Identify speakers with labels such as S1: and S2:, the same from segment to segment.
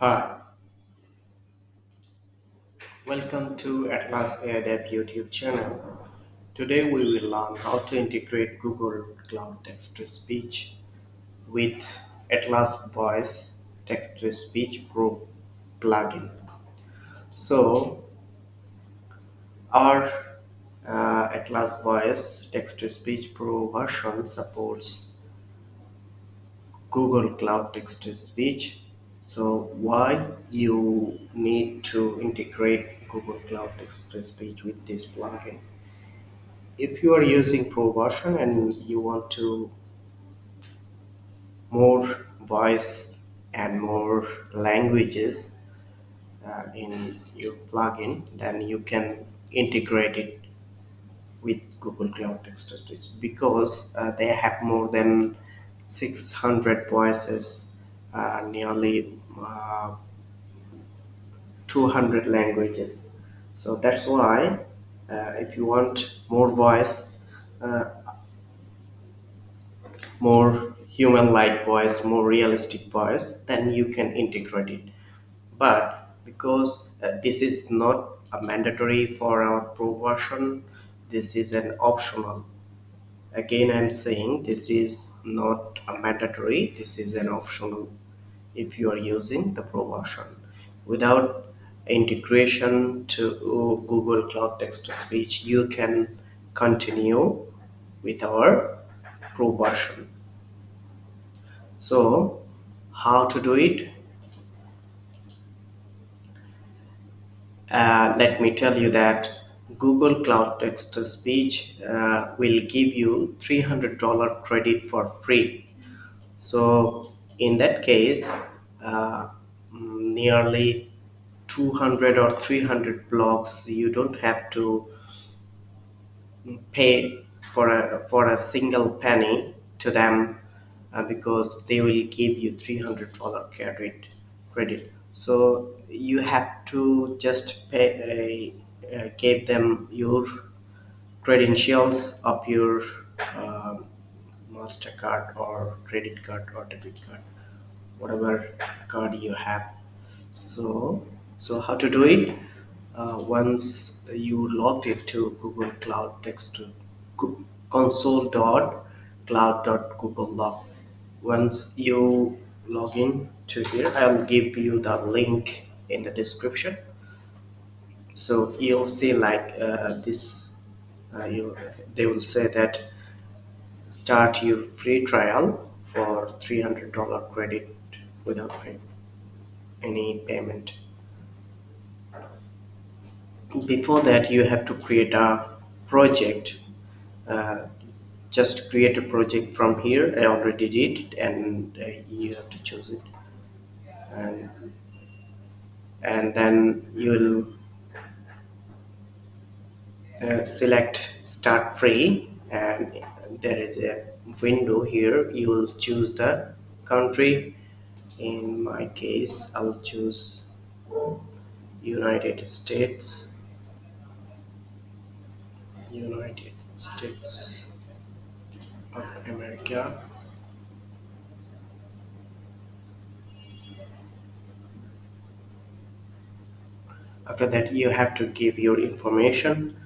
S1: Hi, welcome to Atlas Dev YouTube channel. Today we will learn how to integrate Google Cloud Text-to-Speech with Atlas Voice Text-to-Speech Pro plugin. So our Atlas Voice Text-to-Speech Pro version supports Google Cloud Text-to-Speech. So why you need to integrate Google Cloud Text-to-Speech with this plugin? If you are using Pro version and you want to more voice and more languages in your plugin, then you can integrate it with Google Cloud Text-to-Speech because they have more than 600 voices, nearly 200 languages. So that's why if you want more voice, uh, more human-like voice, more realistic voice, then you can integrate it. But because this is not a mandatory for our pro version, this is an optional. Again, I'm saying this is not a mandatory, this is an optional if you are using the pro version. Without integration to Google Cloud Text to Speech, you can continue with our pro version. So, how to do it? Let me tell you that Google Cloud Text to Speech will give you $300 credit for free. So, in that case, uh, nearly 200 or 300 blocks, you don't have to pay for a single penny to them because they will give you $300 credit. So you have to just pay give them your credentials of your um, Mastercard or credit card or debit card, whatever card you have. So how to do it? Once you logged into Google Cloud Text to console.cloud.google log. Once you log in to here, I'll give you the link in the description. So you'll see like this. They will say that start your free trial for $300 credit without any payment. Before that, you have to create a project. uh, just create a project from here. I already did it, and you have to choose it, and then you will select start free, and there is a window here. You will choose the country. In my case, I will choose United States. United States of America. After that, you have to give your information,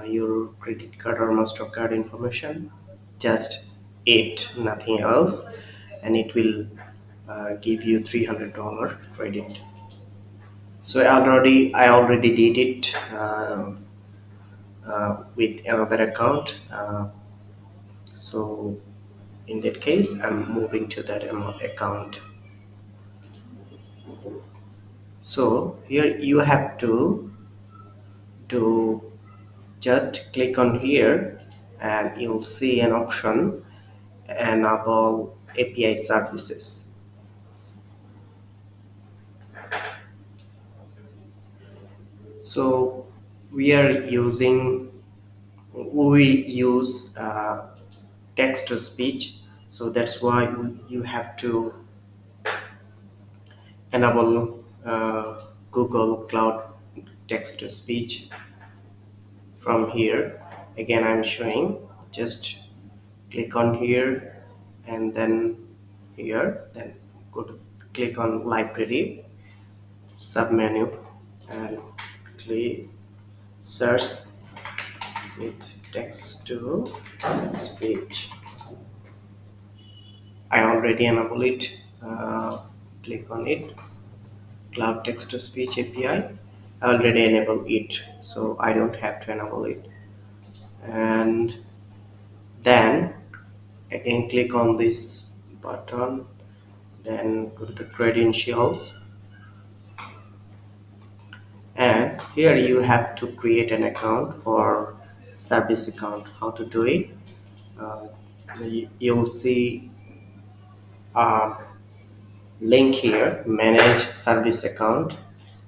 S1: your credit card or Mastercard information, just it, nothing else, and it will give you $300 credit. So I already did it with another account. So in that case, I'm moving to that account. So here you have to do just click on here, and you'll see an option enable API services. So we use text to speech. So that's why you have to enable Google Cloud text to speech from here. Again, I'm showing, just click on here, and then here, then go to click on library, submenu and click search with text to speech. I already enable it. Click on it. Cloud text to speech API. I already enable it, so I don't have to enable it. And then again click on this button, then go to the credentials, and here you have to create an account for service account. How to do it? uh, you'll see a link here, manage service account.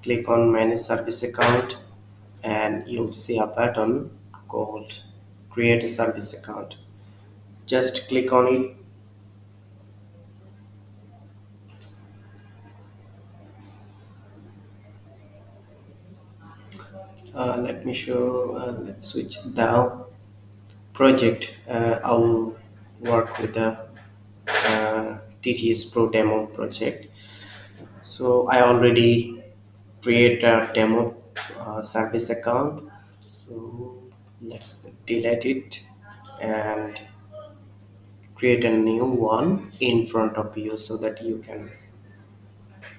S1: Click on manage service account and you'll see a button called create a service account. Just click on it. Let me show. Let's switch the project. I'll work with the TTS Pro demo project. So I already create a demo service account. So let's delete it and create a new one in front of you so that you can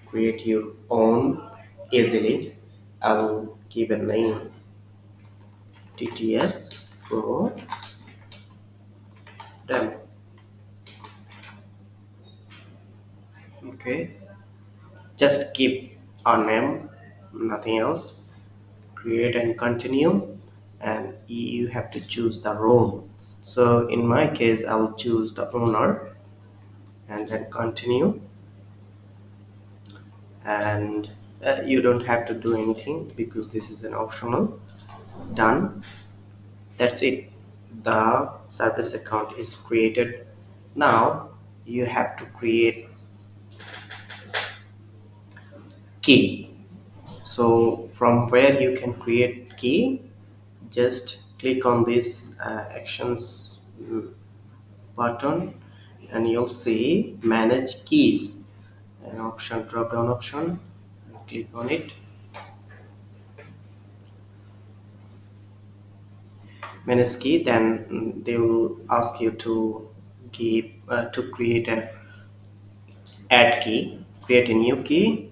S1: create your own easily. I'll give a name TTS Pro demo. Okay, just keep a name, nothing else. Create and continue, and you have to choose the role. So in my case I'll choose the owner and then continue. And you don't have to do anything because this is an optional. Done. That's it. The service account is created. Now you have to create key. So from where you can create key, just click on this actions button and you'll see manage keys, an option, drop down option, and click on it. Manage key, then they will ask you to give to create a add key, create a new key.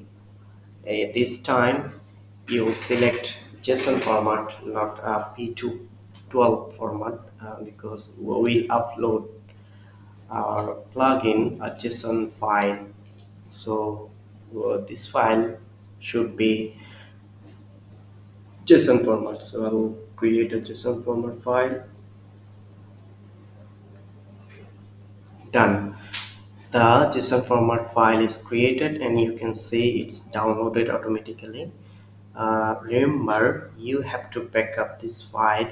S1: This time you select JSON format, not a P212 format, because we will upload our plugin a JSON file. So this file should be JSON format. So I'll create a JSON format file. Done. The JSON format file is created and you can see it's downloaded automatically. Remember, you have to back up this file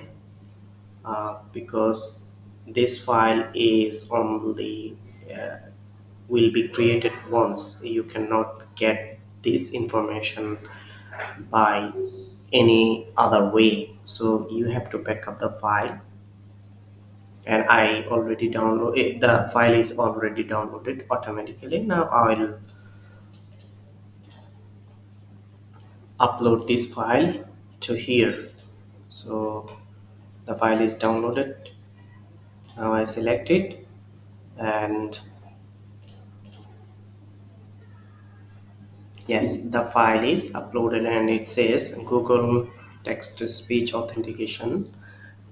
S1: because this file is only will be created once. You cannot get this information by any other way, so you have to back up the file. And I already download it. The file is already downloaded automatically. Now I'll upload this file to here. So the file is downloaded. Now I select it, and yes, the file is uploaded and it says Google text to speech authentication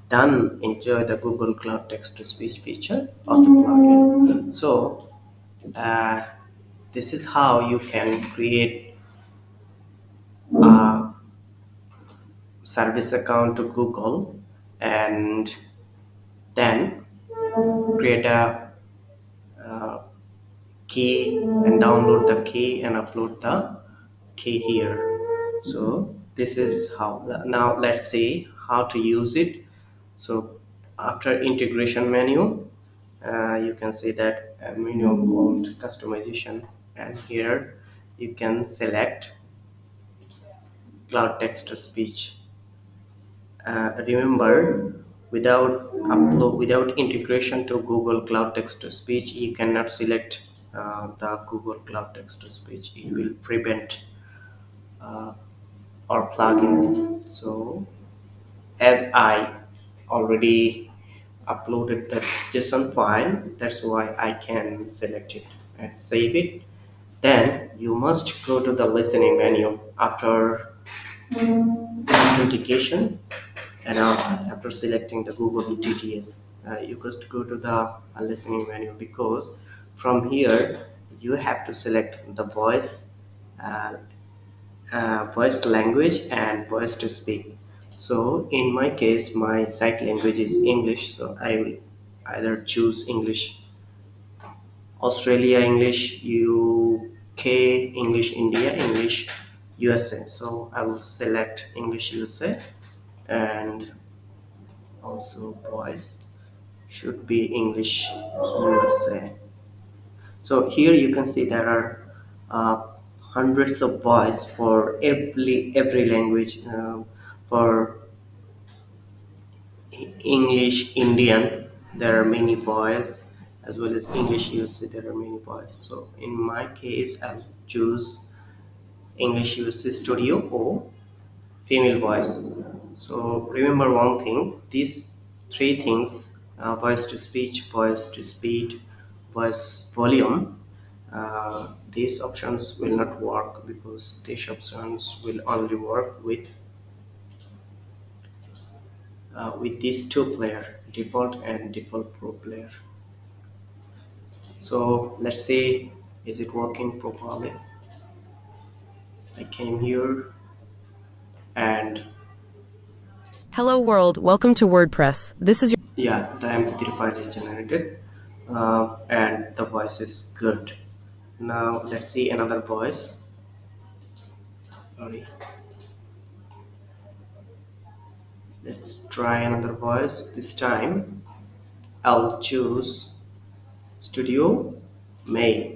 S1: done. Enjoy the Google Cloud text to speech feature of the plugin. So uh, this is how you can create a service account to Google and then create a key and download the key and upload the key here. So this is how. Now let's see how to use it. So after integration menu, you can see that a menu called customization, and here you can select cloud text to speech. Remember, without integration to Google Cloud Text to Speech, you cannot select the Google Cloud Text to Speech. It will prevent or plugin. So as I already uploaded the JSON file, that's why I can select it and save it. Then you must go to the listening menu after authentication and after selecting the Google TTS. You just go to the listening menu, because from here you have to select the uh, voice language and voice to speak. So in my case, my site language is English, so I will either choose English Australia, English UK, English India, English USA. So I will select English USA, and also voice should be English USA. So here you can see there are hundreds of voice for every language. For English Indian, there are many voice, as well as English USA, there are many voice. So in my case, I'll choose English USA Studio or female voice. So remember one thing: these three things, voice to speech, voice to speed, voice volume, these options will not work, because these options will only work with these two player, default and default pro player. So let's see, is it working properly? I came here, and
S2: Hello world, welcome to WordPress. This is
S1: yeah, the mp3 file is generated, and the voice is good. Now let's see another voice. Sorry, let's try another voice. This time I'll choose Studio Mail.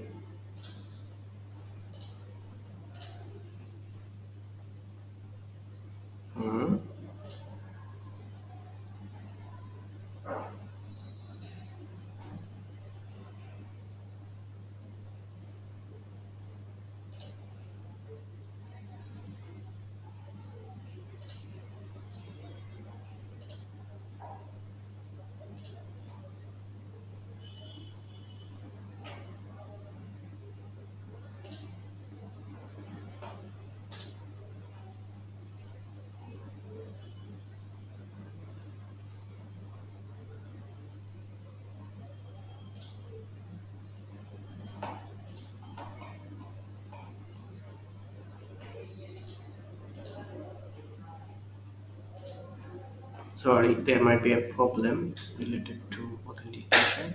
S1: Sorry, there might be a problem related to authentication.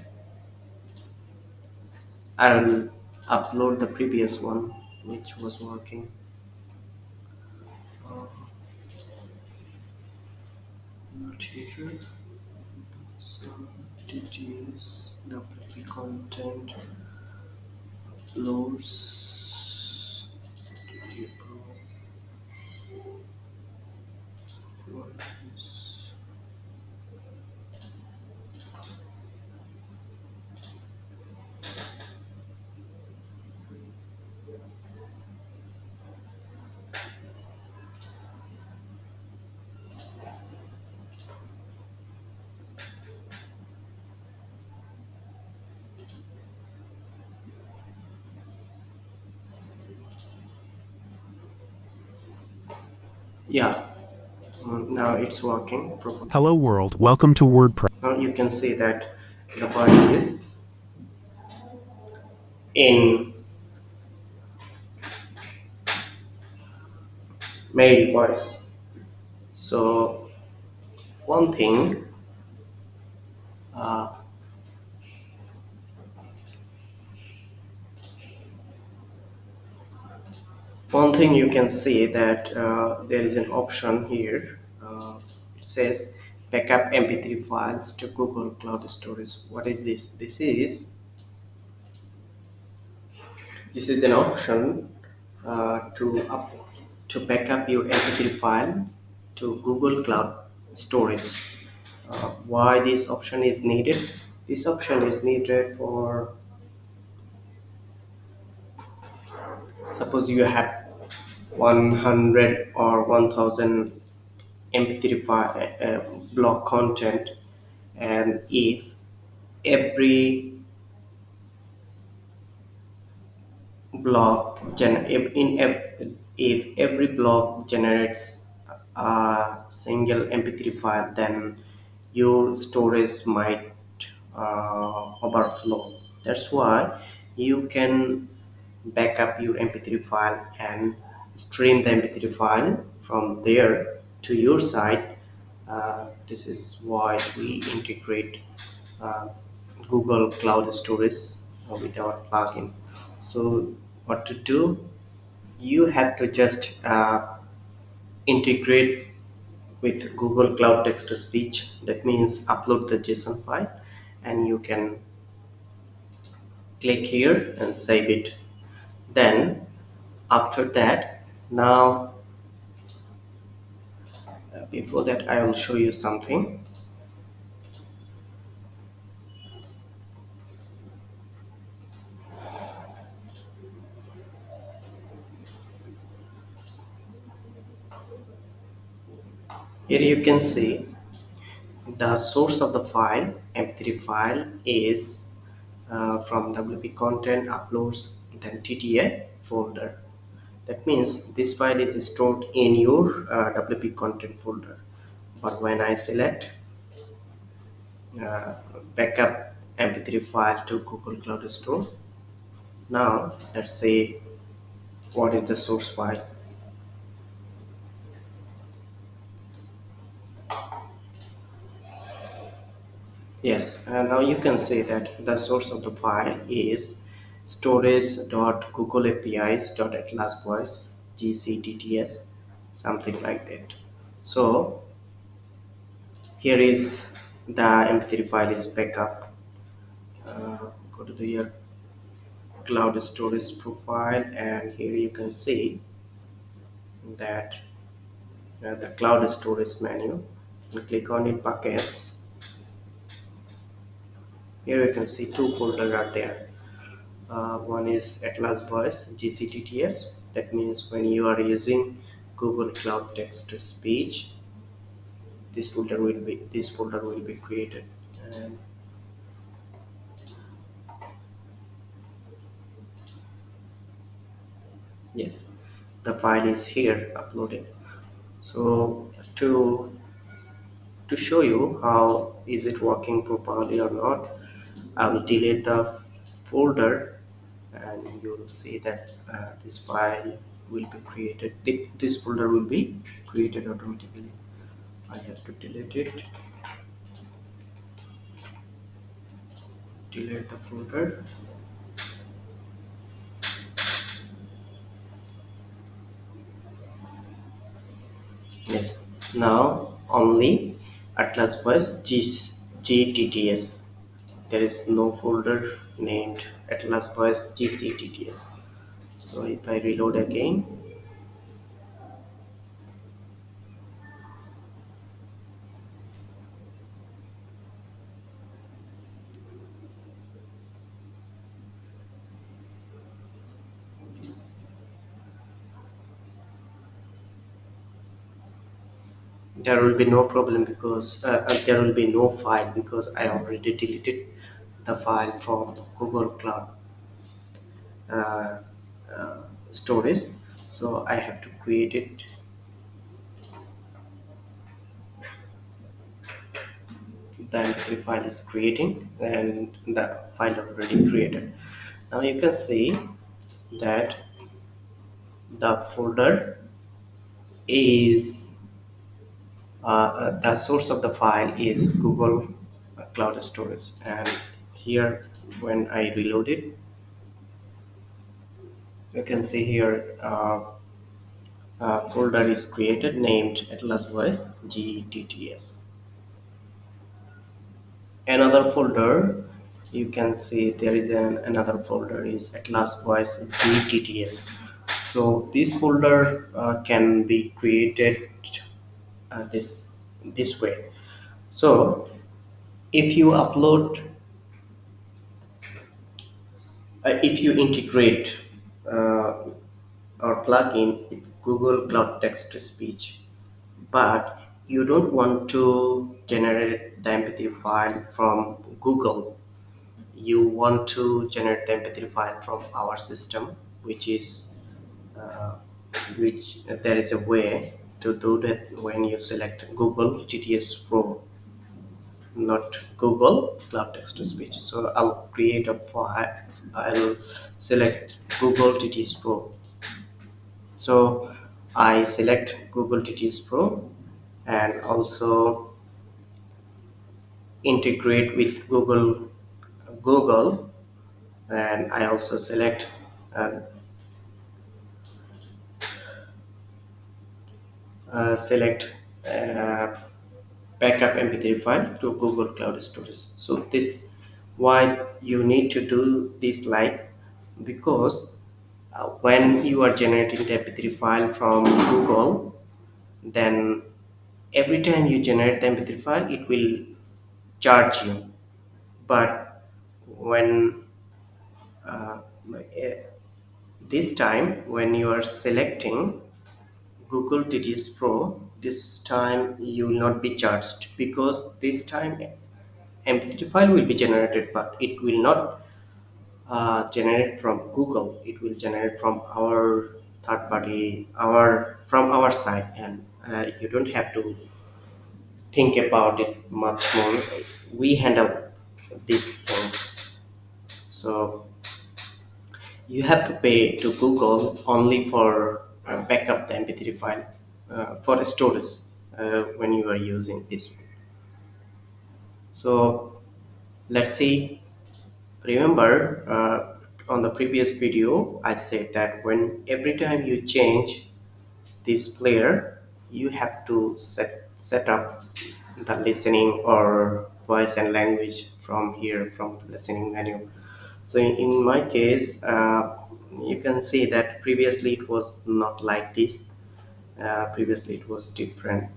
S1: I'll upload the previous one which was working. Not here. So details, WP content, loads, DT Pro, WordPress. Yeah, now it's working properly.
S3: Hello world, welcome to WordPress.
S1: Now you can see that the voice is in male voice. So one thing, you can see that there is an option here. It says backup mp3 files to Google Cloud Storage. What is this? This is an option to back up your mp3 file to Google Cloud Storage. Why this option is needed? This option is needed for, suppose you have 100 or 1000 mp3 file block content, and if every if every block generates a single mp3 file, then your storage might overflow. That's why you can back up your mp3 file and stream the mp3 file from there to your site. This is why we integrate uh, Google Cloud Storage with our plugin. So what to do? You have to just integrate with Google Cloud Text to Speech. That means upload the JSON file, and you can click here and save it. Then after that, now before that, I will show you something. Here you can see the source of the file, mp3 file, is from WP content uploads, then TTA folder. That means this file is stored in your WP content folder. But when I select uh, backup mp3 file to Google Cloud Store, now let's say what is the source file. Yes, and now you can see that the source of the file is storage.googleapis.atlasvoice gctts, something like that. So here is the mp3 file is backup. Go to the your cloud storage profile, and here you can see that the cloud storage menu. You click on it, buckets. Here you can see two folders are there. One is AtlasVoice GCTTS. That means when you are using Google Cloud Text to Speech, this folder will be created. And yes, the file is here uploaded. So to show you how is it working properly or not, I will delete the folder, and you will see that this file will be created. This folder will be created automatically. I have to delete the folder. Yes, now only AtlasVoice GTTS. There is no folder named AtlasVoice GCTTS. So if I reload again, there will be no problem because there will be no file because I already deleted the file from Google Cloud uh, uh, storage. So I have to create it. The mp3 file is creating, and the file already created. Now you can see that the folder is the source of the file is Google Cloud Storage, and here when I reload it, you can see here folder is created named AtlasVoice GTTS. Another folder, you can see there is another folder is AtlasVoice GTTS. So this folder can be created this way. So if you upload, if you integrate uh, or plugin with Google Cloud Text to Speech, but you don't want to generate the MP3 file from Google. You want to generate the MP3 file from our system, which is which there is a way to do that when you select Google TTS Pro, not Google Cloud Text to Speech. So I'll create a file. I'll select Google TTS Pro. So I select Google TTS Pro and also integrate with Google, and I also uh, select uh, backup mp3 file to Google Cloud Storage. So this why you need to do this, like, because when you are generating the mp3 file from Google, then every time you generate the mp3 file it will charge you. But when eh, this time when you are selecting Google TTS Pro, this time you will not be charged, because this time MP3 file will be generated, but it will not generate from Google. It will generate from our third party, our from our side, and you don't have to think about it much more. We handle these things. So you have to pay to Google only for backup the MP3 file for storage when you are using this one. So let's see. Remember, on the previous video, I said that when every time you change this player, you have to set up the listening or voice and language from here from the listening menu. So in my case, you can see that previously it was not like this. Previously it was different.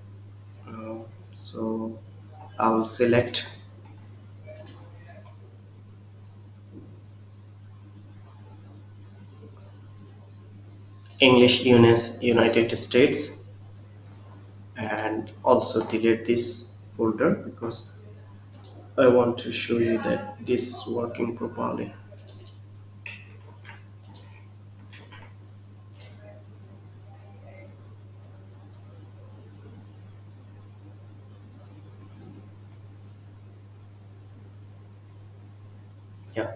S1: Uh, so I'll select English United States and also delete this folder because I want to show you that this is working properly. Yeah.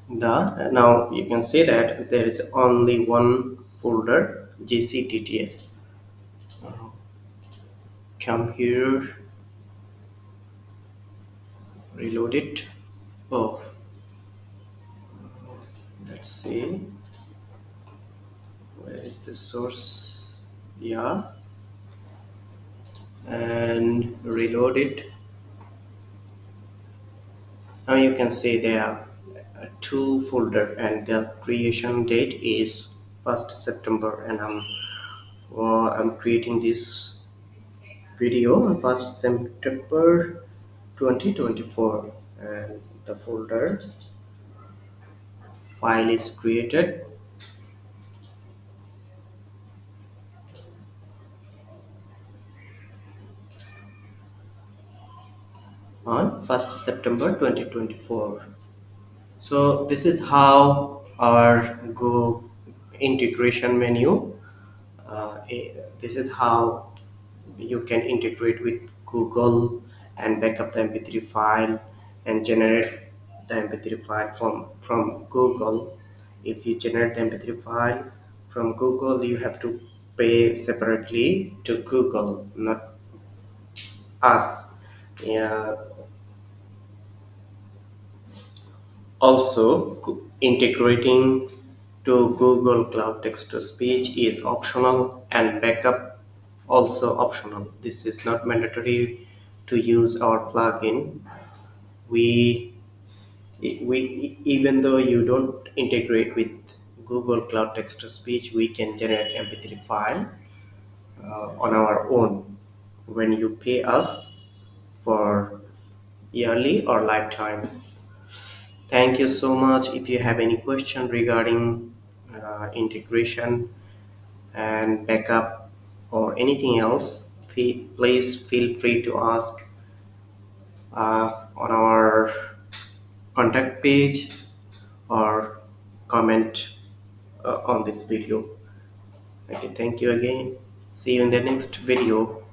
S1: The now you can see that there is only one folder GCTTS. Come here, reload it. Oh, let's see. Where is the source? Yeah, and reload it. Now you can see there are two folder and the creation date is 1st September, and I'm creating this video on 1st September 2024, and the folder file is created on 1st September 2024. So this is how our Go integration menu. This is how you can integrate with Google and backup the MP3 file and generate the MP3 file from Google. If you generate the MP3 file from Google, you have to pay separately to Google, not us. Yeah. Also, integrating to Google Cloud Text to Speech is optional and backup also optional. This is not mandatory to use our plugin. We, even though you don't integrate with Google Cloud Text to Speech, we can generate MP3 file on our own when you pay us for yearly or lifetime. Thank you so much. If you have any question regarding integration and backup or anything else, please feel free to ask on our contact page or comment on this video. Okay, thank you again. See you in the next video.